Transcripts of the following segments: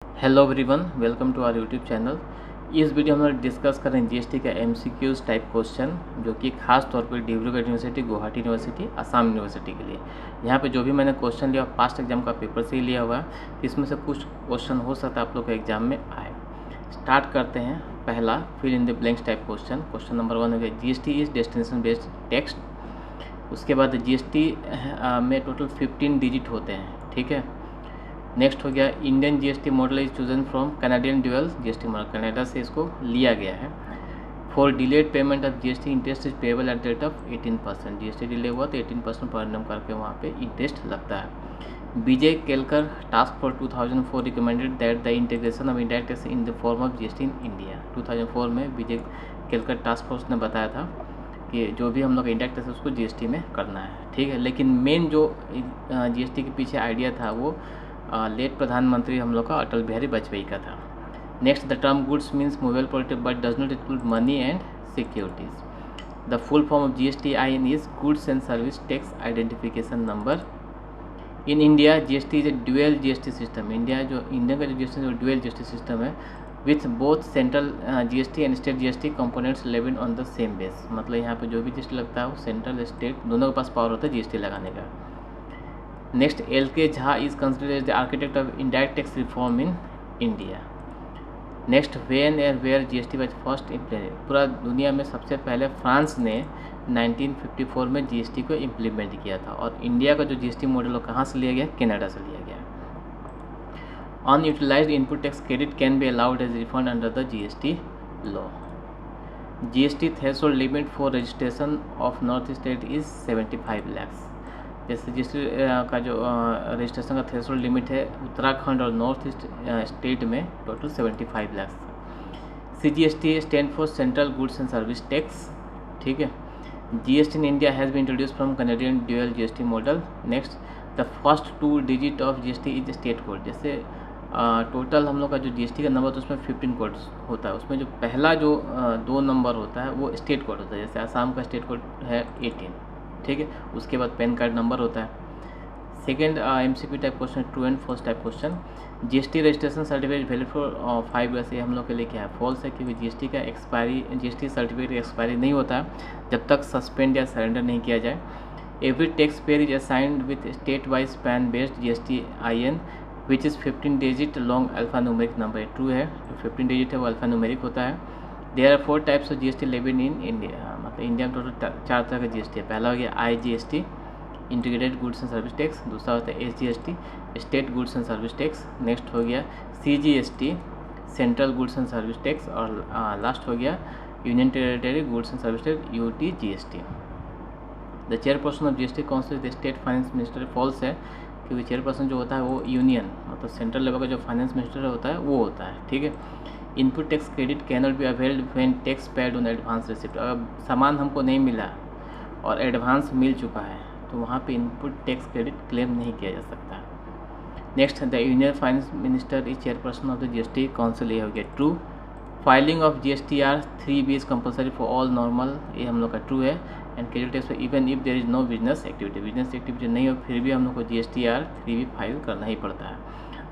Hello everyone, welcome to our YouTube channel. इस video में हम डिस्कस करें जीएसटी का एमसीक्यूज टाइप क्वेश्चन, जो कि खास तौर पर Dibrugarh university, Guwahati university, Assam university के लिए। यहाँ पे जो भी मैंने क्वेश्चन लिया पास्ट एग्जाम का पेपर से ही लिया हुआ है, इसमें से कुछ क्वेश्चन हो सकता है आप लोग के एग्जाम में आए। स्टार्ट करते हैं। पहला, fill in the blanks type question. Question number 1 हो गया, GST is destination based tax. उसके बाद जीएसटी में टोटल 15 डिजिट होते हैं, ठीक है। नेक्स्ट हो गया, Indian GST model is chosen from Canadian dual GST model, Canada से इसको लिया गया है। For delayed payment of GST interest is payable at the rate of 18%। GST delay हुआ तो 18% पर एनम करके वहाँ पे इंटरेस्ट लगता है। Vijay Kelkar task force 2004 recommended that the integration of indirect tax in the form of GST in India. 2004 में विजय Kelkar task force ने बताया था कि जो भी हम लोग इंडायरेक्ट टैक्स उसको जीएसटी में करना है, ठीक है। लेकिन मेन जो जीएसटी के पीछे आइडिया था वो लेट प्रधानमंत्री हम लोग का अटल बिहारी वाजपेयी का था। Next, the term goods means movable product but does not include money and securities. The full form of GSTIN is goods and service tax identification number. In India GST is a dual GST system. India का जो GST है dual GST system है, with both central GST and state GST components levied on the same base. मतलब यहाँ पे जो भी GST लगता है वो सेंट्रल स्टेट दोनों के पास पावर होता है जीएसटी लगाने का। Next, LK Jha is considered as the architect of indirect tax reform in India. Next, when and where GST was first implemented. पूरा दुनिया में सबसे पहले फ्रांस ने 1954 में जीएसटी को इम्प्लीमेंट किया था, और इंडिया का जो जीएसटी मॉडल वो कहाँ से लिया गया, कनाडा से लिया गया। Unutilised input tax credit can be allowed as refund under the GST law. GST threshold limit for registration of north state is 75 lakh. जैसे जीएसटी का जो रजिस्ट्रेशन का थ्रेशोल्ड लिमिट है उत्तराखंड और नॉर्थ ईस्ट स्टेट में total 75 lakh. CGST stand for central goods and service tax, ठीक है। GST in India has been introduce from Canadian dual GST model. Next, the first 2 digit of GST is state code. जैसे total हम लोग का जो GST का number तो उसमें 15 कोड होता है, उसमें जो पहला जो 2 नंबर होता है वो स्टेट कोड होता है। जैसे आसाम का स्टेट कोड है 18, ठीक है। उसके बाद पैन कार्ड नंबर होता है। Second MCQ type question, true and false type question. GST registration certificate valid for 5 years, ये हम लोग के लिए क्या है, फॉल्स है, क्योंकि जीएसटी सर्टिफिकेट एक्सपायरी नहीं होता है जब तक सस्पेंड या सरेंडर नहीं किया जाए। Every tax payer is assigned with state wise pan based GSTIN which is 15 digit long alpha numeric number. True है, जो 15 डिजिट है वो अल्फा न्यूमेरिक होता है। There are 4 types of GST levied in India. मतलब इंडिया में total 4 तरह का GST है। पहला हो गया IGST, integrated goods and service tax. दूसरा होता है SGST, state goods and service tax. Next हो गया CGST, central goods and service tax. और लास्ट हो गया union territory goods and service tax, UTGST। The chairperson of GST council the state finance minister. False है, क्योंकि chairperson जो होता है वो यूनियन मतलब सेंट्रल लेवल का जो फाइनेंस मिनिस्टर होता है वो होता है, ठीक है। Input tax credit can not be availed when tax paid on advance receipt. अगर सामान हमको नहीं मिला और एडवांस मिल चुका है तो वहाँ पे इनपुट टैक्स क्रेडिट क्लेम नहीं किया जा सकता। Next, the union finance minister is chairperson of the GST council, ये हो गया true. Filing of GSTR 3B is compulsory for all normal, ये हम लोग का ट्रू है। And credit tax even if there is no business activity नहीं हो फिर भी हम लोग को GSTR 3B फाइल करना ही पड़ता है।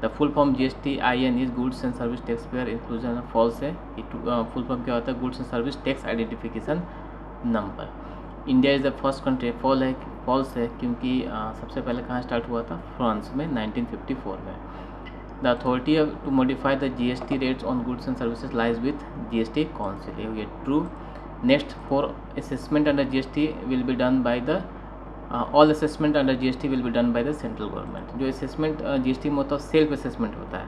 The full form GSTIN is goods and service tax payer inclusion. False है, फुल फॉर्म क्या होता है, goods and service tax identification number. India is the first country. False है, क्योंकि सबसे पहले कहाँ स्टार्ट हुआ था, फ्रांस में 1954 में। The authority to modify the GST rates on goods and services lies with GST council, ये हो गया true. Next, for assessment under GST will be done by the all assessment under GST will be done by the central government. जो assessment GST में होता है self assessment होता है,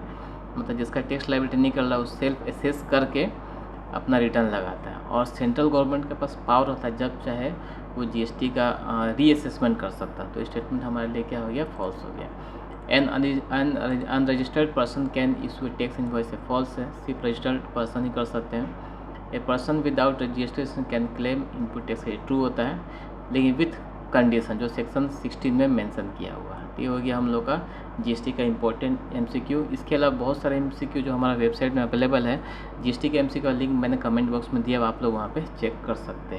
मतलब जिसका टैक्स लायबिलिटी नहीं कर रहा है वो सेल्फ असेस करके अपना रिटर्न लगाता है। और सेंट्रल गवर्नमेंट के पास पावर होता है जब चाहे वो GST का रीअसेसमेंट कर सकता है। तो स्टेटमेंट हमारे लिए क्या हो गया, फॉल्स हो गया। An unregistered person can issue tax invoice, false है, सिर्फ रजिस्टर्ड पर्सन ही कर सकते हैं। A person without registration can claim input tax, true होता है, लेकिन विथ कंडीशन जो सेक्शन 16 में मेंशन किया हुआ है। ये हो गया हम लोग का GST का इंपॉर्टेंट MCQ। इसके अलावा बहुत सारे MCQ जो हमारा वेबसाइट में अवेलेबल है। GST के MCQ का लिंक मैंने कमेंट बॉक्स में दिया, आप लोग वहाँ पे चेक कर सकते हैं।